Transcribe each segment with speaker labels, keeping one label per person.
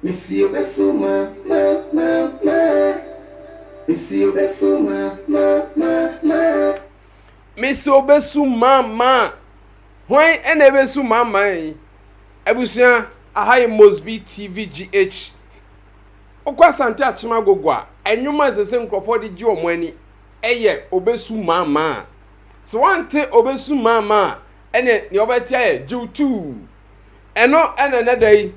Speaker 1: Monsieur Besuma, ma. Monsieur Besuma, ma. Monsieur Besuma, ma. Why ene Besuma, ma? Ebusia, ahai Mosbee TV GH. Okwa asante agogo a enwuma sese nkrofo de gi omani eye Obesuma ma. So wante Obesuma ma ene ne obetia ye jiu2. Eno ene ne dai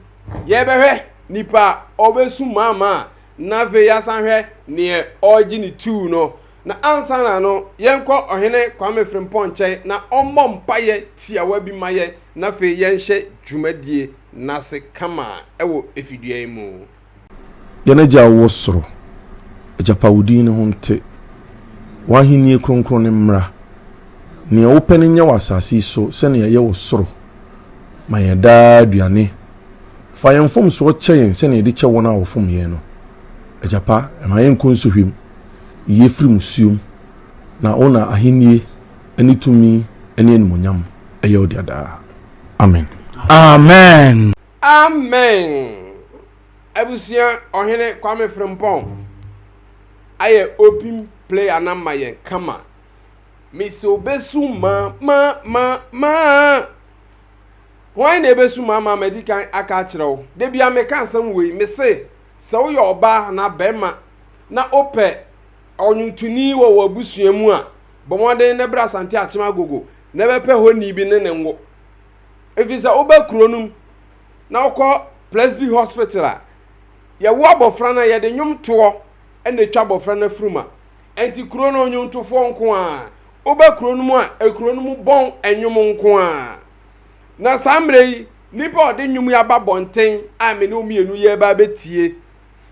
Speaker 1: ye behwe nipa Obesuma ma na ve ya sanhwe ne ogi ni 2 no na ansa na no yenko Ohene Kwame Frimpong nche na ommo mpaye tiawa bi maye na fe yenhye dwumadie nase kama ewo efidua mu
Speaker 2: Yenaja wosoro ajapawudi ne honte wahini kronkron ne mra ne opene nya wasasi so se ne ye wosoro mayeda aduane fa yemfom so cheyen se ne de che wona wofom ye no ajapa emayen konsuhwem yefri musuom na ona ahenie anitumi ene enmonyam eye odiada amen
Speaker 3: amen
Speaker 1: amen. Ebusia Ohene Kwame Frimpong aye open play anamaye kama Mr. Obesuma ma why na Obesuma ma medical aka kire de bia me kan sam we me se wo yo oba na bema na ope onyuntuni wo wabusua mu a bomode ne bra asante agogo na bepe honi bi ne ngo efisa oba kronum na okọ Mosbee hospital ya wo abofra na ye de nwum to ene twa abofra na fruma enti kuro no nwum to fo nko a oba kuro no mu a ekuro no mu bon enwum nko a na samre nipa ode nwum ya ba bonten a me no mienu ye ba betie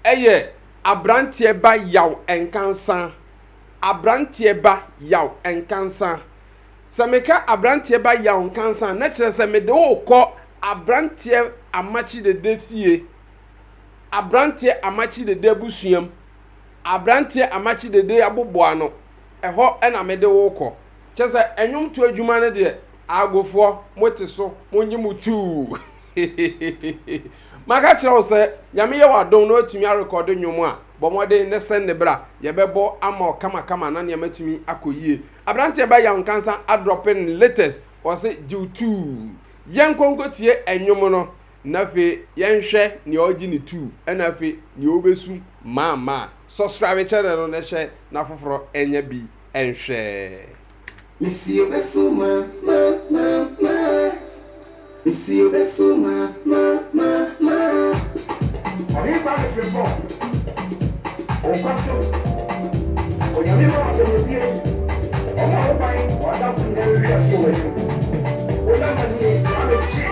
Speaker 1: eye abrantie ba yaw enkansa abrantie ba yaw enkansa sameka abrantie ba yaw enkansa na kire se me de wo kọ abrantie amachi de defie abrantie amachi de debusuam abrantie amachi de aboboano eho ena mede woko chese enwum to adwuma ne de agofo moti so monyi mutu maka kire wo se nyame ye wadon no atumi record nwum a bomode ne sen ne bra ye bebo ama kama na ne matumi akoyie abrantie ba ya nkansa adropping latest o se jiu2 yenkonko tie enwum no nafe yenhwe ne ogi ni 2 enafe ne obesu mama subscribe channel no ne na foforo enya bi enhwe Monsieur Besuma ma Monsieur Besuma ma
Speaker 3: Ohene Kwame Frimpong Okwaso Onyame ma wabedie Omo obai wada funde wi aso weju Ola manie amechi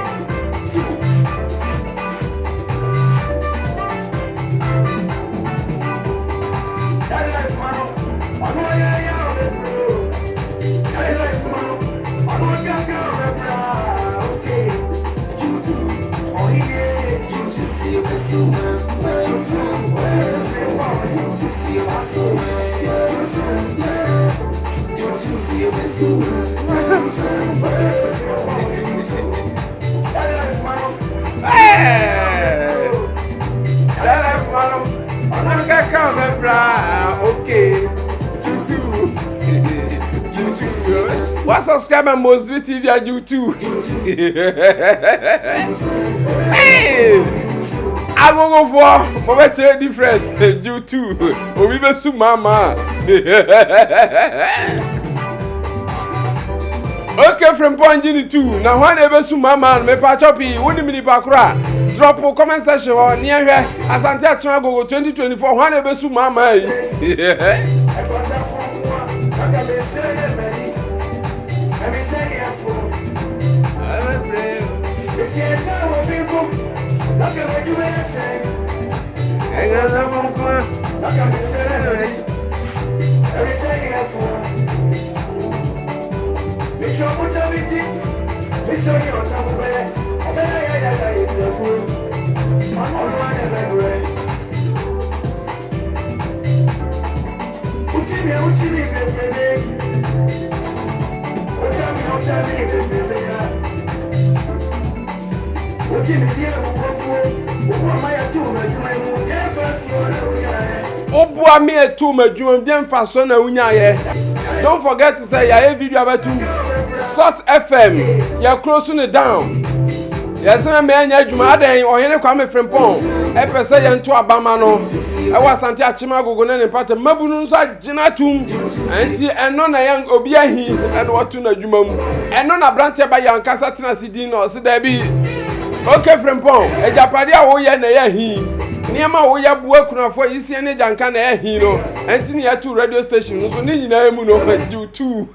Speaker 1: okay. What's subscribe and Mosbee TV at YouTube? Hey, agogo for what difference? YouTube. Obesuma ma. Okay, from point in 2. Now when Obesuma ma me pa choppy, woni mi pa kra. Drop a comment section or near here. Asante agogo 2024. When Obesuma ma.
Speaker 3: What
Speaker 1: bua me etu madwuma dem fa so na unya ye. Don't forget to say ya video about Salt FM. Ya close it down. Yes, me anya adwuma adan Ohene Kwame Frimpong. E pese ye nto abama no. E wa asante akim agogo na ne pata mabunu nso agina tum. Enti eno na yan obi ahi eno watu na adwuma mu. Eno na brante ba yan kasa tena sidi no se da bi. Okay Frimpong, ejapade a wo ye na ye hi. Niema wo ya bua kunafo yisi ne janka na ye hi no. Enti ne ya tu radio station nso ni nyina emu no you too.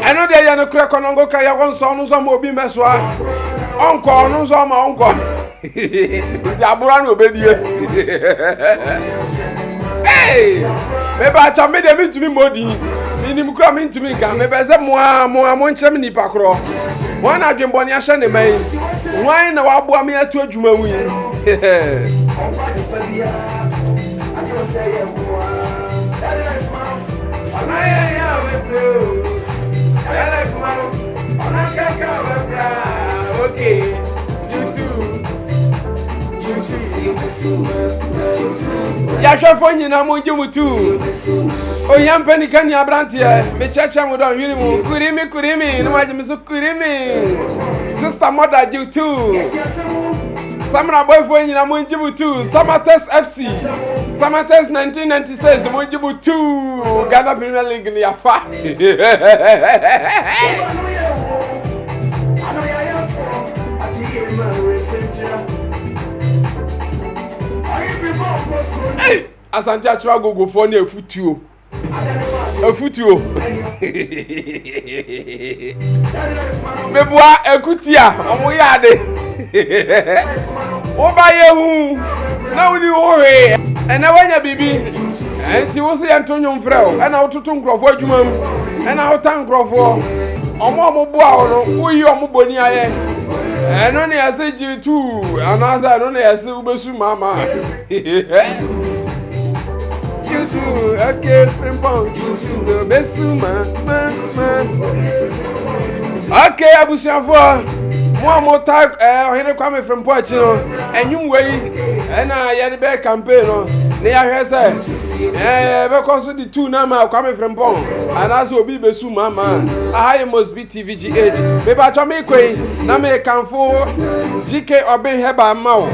Speaker 1: I know they are no crack on Uncle Kaya one son, some will be messoa. Uncle, no, some my uncle. Jaburan will be here. Hey, maybe I shall make them to me modi. Minim coming to me, come, maybe as a more Germany pacro. One I can bonny ashan in May. Why no abua me at 2 Juma? Okay, you too. Ya shafo nyina mo jimu tu. O yam pani kan ya brantie. Me chacha mo don hiri mu. Kurimi no ma jimu so kurimi. Sister mother you too. Samra boy fo nyina mo jimu tu. Samates FC. Samates 1996 mo jimu tu. Ghana Premier League ni afa. Hey, asante agogo for na efutuo. Efutuo. Bebua ekutia, omo yade. Oba yehu. Na woni ohe. Ena wanya bibi. Enti wo se yantonyo mfreo. Ena wototo nkrofo adwuma mu. Ena wotan nkrofo. Omo bua ono, uyi omo boni aye. Eno ne ase G2, anaza eno ne ase ubesu mama. G2, okay, Frimpong, G2 ubesu mama. Okay, abusiafo. Mo tag Ohene Kwame Frimpong achi no. Enyum wei na ye be campaign no. Ne ya hwe se because the two na ma Kwame Frimpong anaso obi besu mama ahaye Mosbee TVGH be ba cho me kwei na me kanfo GK Obin Heba ma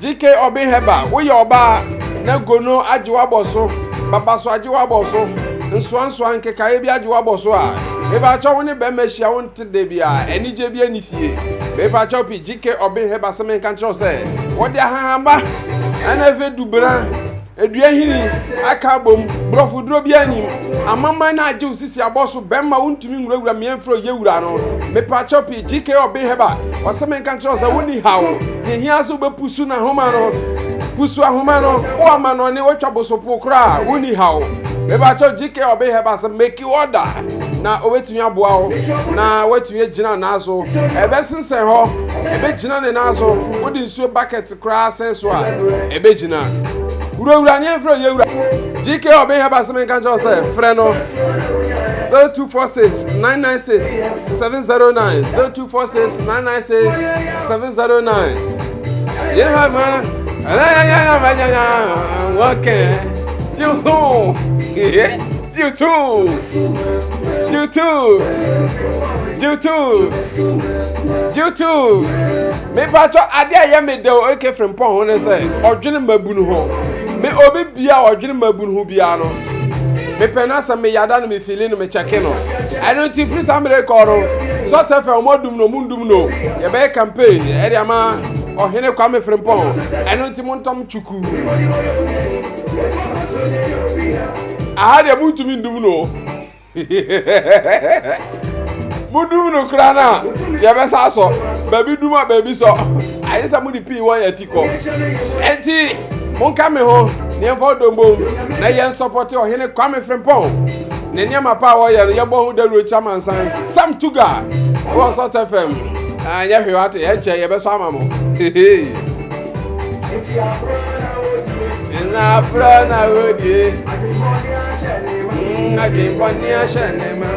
Speaker 1: GK Obin Heba wo ye oba na gono ajiwa boso baba so ajiwa boso nso nkeka bi ajiwa boso a be ba cho woni be mehia wonte de bia enije bi anifie be ba cho pi GK Obin Heba se me kan cho se wo de ahamba ana ve dubra edua hini aka bom brofu dro bi anim amama na age usisi aboso bemma wontumi nwurawura miemfro yewura no me pa chopi GK Obin Heba waseme kan cho se woni hawo ye hia so bepusu na homa no pusu ahoma no o ama no ne wotwa bosopo kra woni hawo me ba cho GK Obin Heba se make order na owetumi aboa ho na wetumi gina nazo ebe sensen ho ebe gina ne nazo wodi nsuo bucket kra senso a ebe gina Ura ni enfro ye ura. GK Obin Heba semen kan jo say frɛ no 0246 996 709 0246 996 709. Ye ma ma. Ya okay. You too. You too. You too. You too. You too. Me pa cho ade aye me de o ke Frimpong ho ne say odwene mabunu ho. Me obi bia odwene mabunu ho bia no. Me pena sa me yada no me feeling no me checking no. I don't think please am record so tefe omodum no mundum no. Ye be campaign e dia ma Ohene Kwame Frimpong. I don't think montom chuku. Aha de mutumi ndum no. Mudum no krana ye be sa so baby duma baby so ayesa mudi pi won yatiko enti monka me ho ne enfodombo na ye support Ohene Kwame Frimpong Nenya mapa wo ye no yebo hu da ro chaman san. Sam Tuga. Wo Salt FM. Anya hwe wate ye che ye beso amamo. Na prana wodi. Agiboni ashenema.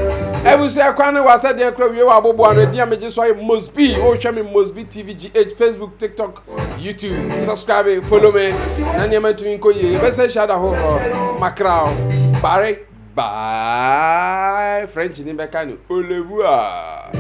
Speaker 1: Ebusu akwane wasa de akra wie wa bobo anu dia meje so Mosbee. Wo hwe me Mosbee TV GH Facebook TikTok YouTube. Subscribe, follow me. Na niam atumi nko ye. Be say shada ho makrao. Bare bye. French ni be kan olewu a.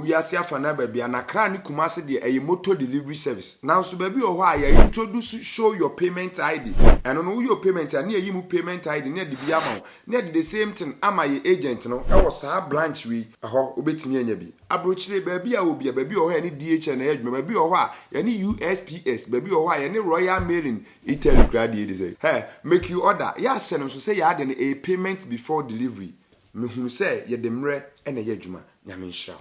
Speaker 4: We are here for baby and a cranny Kumasi de a motor delivery service. Now, so baby, or why you introduce show your payment ID and on your payment and near you payment ID near the Biamo, near the same thing. Am I agent? No, I was a branch we a ho obit me and yabi. Abrochly baby, I will be a baby or any DH and edge, baby or why any USPS, baby or why any royal mailing. Italy graduate hey, make you order. Yes, send us to say you had a payment before delivery. Me who say ye demre and a yejuma, Yaminsha.